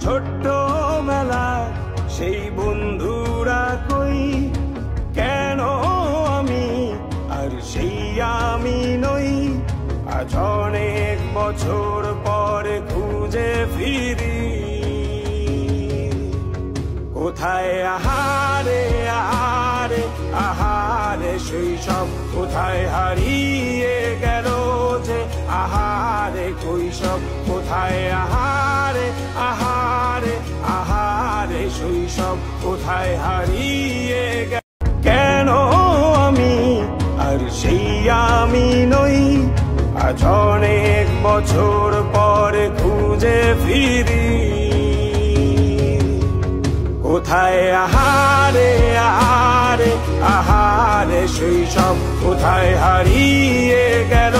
ছোট্ট বেলা সেই বন্ধুরা কই, কেন আমি আর সেই আমি নই। আজ অনেক বছর পরে খুঁজে ফিরি, কোথায় আহারে আহারে আহারে শৈশব, কোথায় হারিয়ে গেল যে আহারে কৈশব। কোথায় আহারে আহারে আহারে শৈশব, কোথায় হারিয়ে গেল। কেন আমি আর সেই আমি নই। আজ অনেক বছর পরে খুঁজে ফিরি, কোথায় আহারে আহারে আহারে শৈশব, কোথায় হারিয়ে গেল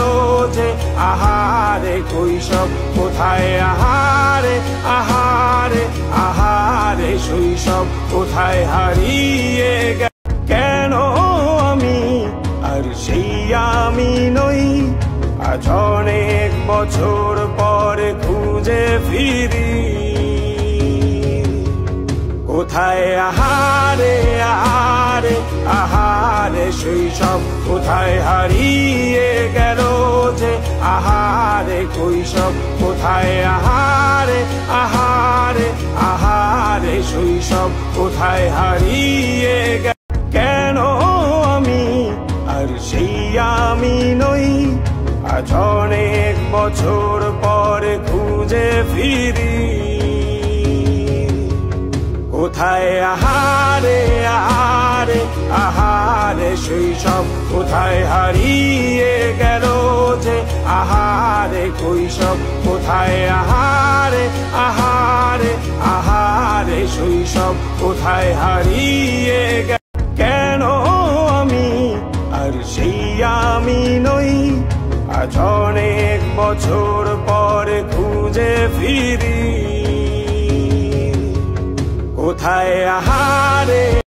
যে আহারে কৈশব। কোথায় আহারে আহারে আহারে শৈশব, কোথায় হারিয়ে গেল। কেন আমি আর সেই আমি নই। আজ অনেক বছর পরে খুঁজে ফিরি, কোথায় আহারে আহারে আহারে শৈশব, কোথায় হারিয়ে গেল যে আহারে কৈশব। কোথায় আহারে আহারে আহারে শৈশব, কোথায় হারিয়ে গেল। কেন আমি আর সেই আমি নই। আজ অনেক বছর পরে খুঁজে ফিরি, কোথায় আহারে আহারে আহারে শৈশব, কোথায় হারিয়ে গেল যে আহারে কৈশব। কোথায় আহারে আহারে আহারে শৈশব, কোথায় হারিয়ে গেল। কেন আমি আর সেই আমি নই। আজ অনেক বছর পরে খুঁজে ফিরি, কোথায় আহারে